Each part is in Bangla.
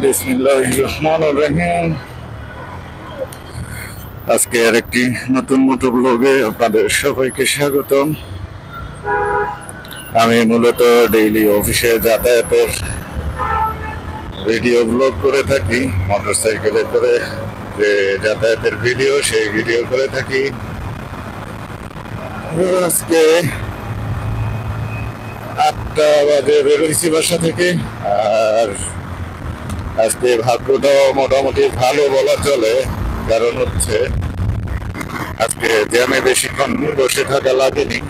বিসমিল্লাহির রহমানির রহিম। আজকে আরেকটি নতুন মোটো ব্লগে আপনাদের সবাইকে স্বাগতম। আমি মূলত ডেইলি অফিসে যাতায়াতের ভিডিও ব্লগ করে থাকি, মোটরসাইকেলে করে যে যাতায়াতের ভিডিও, সেই ভিডিও করে থাকি। আজকে 8টা বাজে বেরোইছি বাসা থেকে, আর আজকে ভাগ্যটাও মোটামুটি ভালো বলা চলে। কারণ হচ্ছে আজকে জ্যামে বেশিক্ষণ বসে থাকা লাগেনি।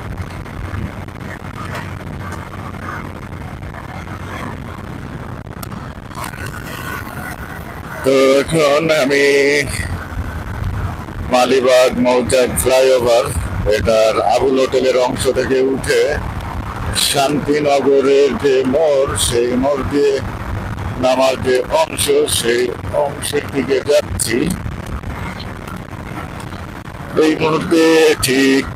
তো এখন আমি মালিবাগ মৌচাক ফ্লাইওভার, এটার আবুল হোটেলের অংশ থেকে উঠে শান্তিনগরের যে মোড়, সেই মোড় দিয়ে নামার যে অংশ, সেই অংশের দিকে যাচ্ছি। এই মুহূর্তে ঠিক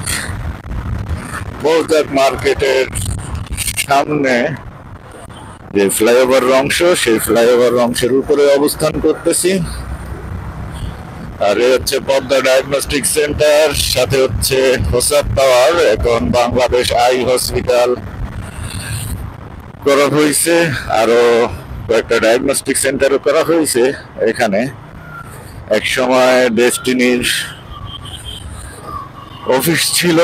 মৌচাক মার্কেটের সামনে যে ফ্লাইওভার অংশ, সেই ফ্লাইওভার অংশের উপরে অবস্থান করতেছি। আর এ হচ্ছে পদ্মা ডায়াগনস্টিক সেন্টার, সাথে হচ্ছে হোসাব টাওয়ার। এখন বাংলাদেশ আই হসপিটাল করা হয়েছে, আরো কয়েকটা ডায়াগনস্টিক সেন্টারও করা হয়েছে এখানে। এক সময় ডেস্টিনির অফিস ছিল,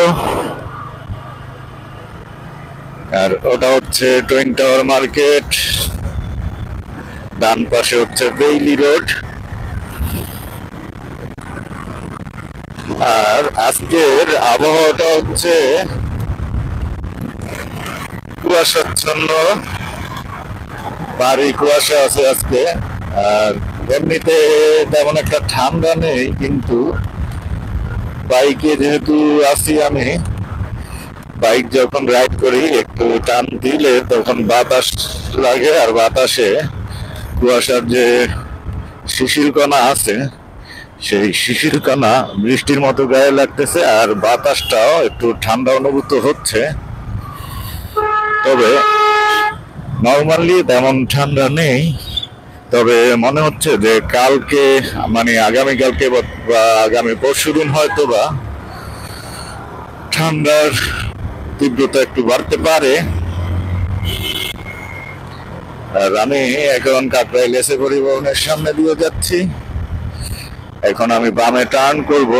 আর ওটা হচ্ছে টুইন টাওয়ার মার্কেট। ডান পাশে হচ্ছে বেইলি রোড। আর আজকের আবহাওয়াটা হচ্ছে কুয়াশাচ্ছন্ন, ভারী কুয়াশা আছে আজকে। আর এমনিতে তেমন একটা ঠান্ডা নেই, কিন্তু বাইকে যেহেতু আছি আমি, বাইক যখন রাইড করি একটু টান দিলে তখন বাতাস লাগে, আর বাতাসে কুয়াশার যে শিশির কণা আছে, সেই শিশির কণা বৃষ্টির মতো গায়ে লাগতেছে, আর বাতাসটাও একটু ঠান্ডা অনুভূত হচ্ছে। তবে নর্মালি তেমন ঠান্ডা নেই, তবে মনে হচ্ছে যে কালকে, মানে আগামীকালকে বা আগামী পরশুদিন হয়তো বা ঠান্ডার তীব্রতা একটু বাড়তে পারে। আর আমি এখন কাকরাইল এসে পরিবহনের সামনে দিয়ে যাচ্ছি। এখন আমি বামে টার্ন করব,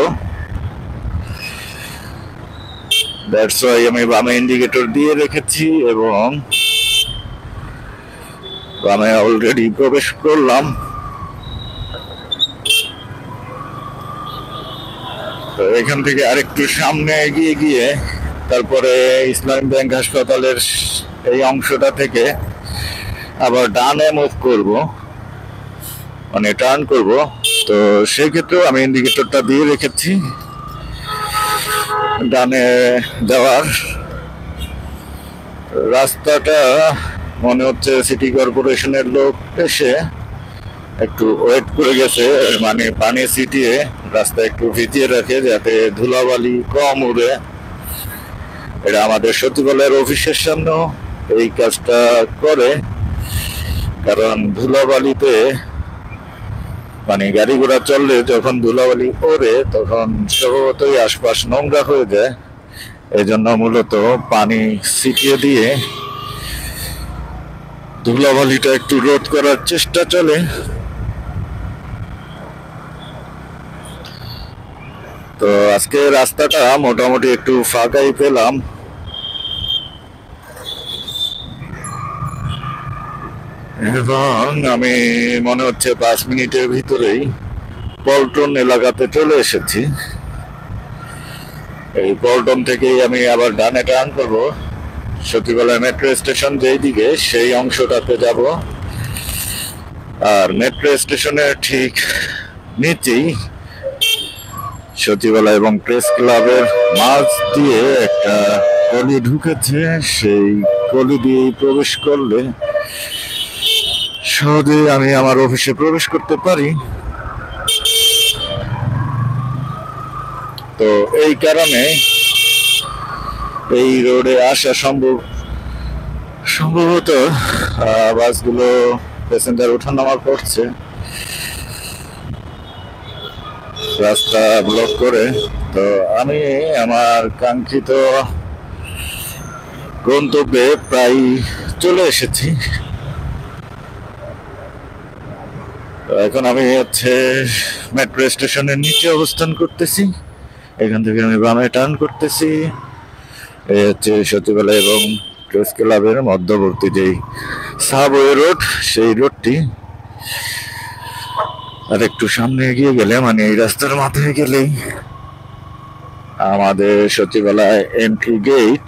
দ্যাটস ওয়াই আমি বামে ইন্ডিকেটর দিয়ে রেখেছি এবং বামে অলরেডি প্রবেশ করলাম। তো এখান থেকে আরেকটু সামনে এগিয়ে গিয়ে তারপরে ইসলামী ব্যাংক হাসপাতালের এই অংশটা থেকে আবার ডানে মুভ করব, মানে টার্ন করব। তো সেই ক্ষেত্রেও আমি ইন্ডিকেটরটা দিয়ে রেখেছি ডানে যাওয়ার। রাস্তাটা মনে হচ্ছে সিটি কর্পোরেশনের লোক এসে একটু ওয়েট করে গেছে, মানে পানি ছিটিয়ে রাস্তা একটু ভিজিয়ে রাখে যাতে ধুলাবালি কম উড়ে। এটা আমাদের সচিবালয়ের অফিসের সামনেও এই কাজটা করে, কারণ ধুলাবালিতে মানে গাড়ি ঘোড়া চললে যখন ধুলাবালি ওড়ে তখন স্বভাবতই আশপাশ নোংরা হয়ে যায়। এই জন্য মূলত পানি ছিটিয়ে দিয়ে ধুলাবালিটা একটু রোধ করার চেষ্টা চলে। তো আজকে রাস্তাটা মোটামুটি একটু ফাঁকাই পেলাম, এবং আমি মনে হচ্ছে 5 মিনিটের ভিতরেই পল্টন এলাকাতে চলে এসেছি। এই পল্টন থেকেই আমি আবার ডানে টার্ন করব, সচিবালয় মেট্রো স্টেশন যেই দিকে সেই অংশটাতে যাব। আর মেট্রো স্টেশনের ঠিক নিচেই সচিবালয় এবং প্রেস ক্লাবের মাঝ দিয়ে একটা গলি ঢুকেছে। সেই গলি দিয়েই প্রবেশ করলে সহজে আমি আমার অফিসে প্রবেশ করতে পারি। তো এই কারণে এই রোডে আসা সম্ভবত বাসগুলো প্যাসেঞ্জার ওঠানামা করছে রাস্তা ব্লক করে। তো আমি আমার কাঙ্ক্ষিত গন্তব্যে প্রায় চলে এসেছি। এখন আমি হচ্ছে মেট্রো স্টেশনের নিচে অবস্থান করতেছি। এখান থেকে আমি বামে টার্ন করতেছি। এই হচ্ছে সচিবালয় এবং প্রেস ক্লাবের মধ্যবর্তী যেই সাবওয়ে রোড, সেই রোডটি। আর একটু সামনে এগিয়ে গেলে মানে এই রাস্তার মাথায় গেলেই আমাদের সচিবালয় এন্ট্রি গেট,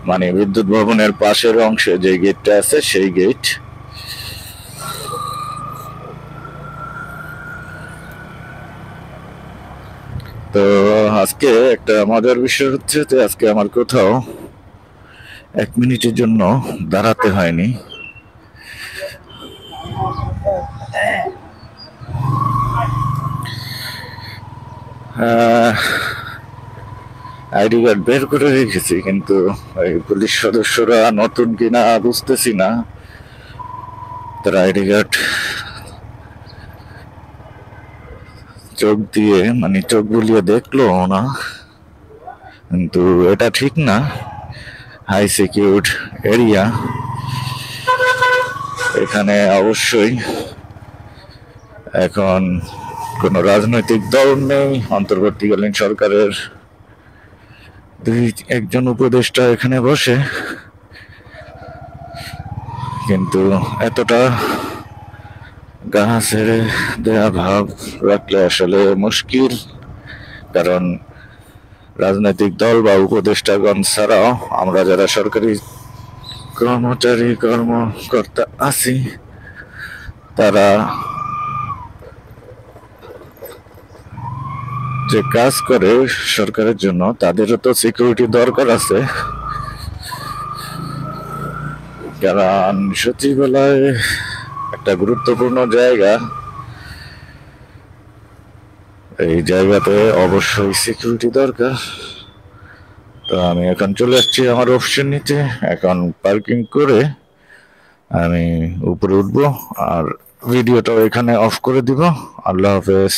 মানে বিদ্যুৎ ভবনের পাশের অংশে যে গেটটা আছে সেই গেট। তো আজকে একটা মজার বিষয় হচ্ছে যে আজকে আমার কোথাও 1 মিনিটের জন্য দাঁড়াতে হয়নি। আইডি কার্ড বের করে রেখেছি, কিন্তু ওই পুলিশ সদস্যরা নতুন কিনা বুঝতেছি না, তারা আইডি কার্ড চোখ দিয়ে মানে চোখ বুলিয়ে দেখলো না। কিন্তু এটা ঠিক না, হাই সিকিউর এরিয়া, এখানে অবশ্যই এখন কোন রাজনৈতিক দল নেই। অন্তর্বর্তীকালীন সরকারের একজন উপদেষ্টা এখানে বসে, কিন্তু এতটা গা ছেড়ে দেয়া ভাব রাখলে আসলে মুশকিল। কারণ রাজনৈতিক দল বা উপদেষ্টাগণ ছাড়াও আমরা যারা সরকারি কর্মচারী কর্মকর্তা আছি, তারা যে কাজ করে সরকারের জন্য, তাদেরও তো সিকিউরিটি দরকার আছে। কারণ সচিবালয় একটা গুরুত্বপূর্ণ জায়গা, এই জায়গাতে অবশ্যই সিকিউরিটি দরকার। তো আমি এখন চলে আসছি আমার অফিসের নিচে। এখন পার্কিং করে আমি উপরে উঠবো আর ভিডিওটাও এখানে অফ করে দিব। আল্লাহ হাফেজ।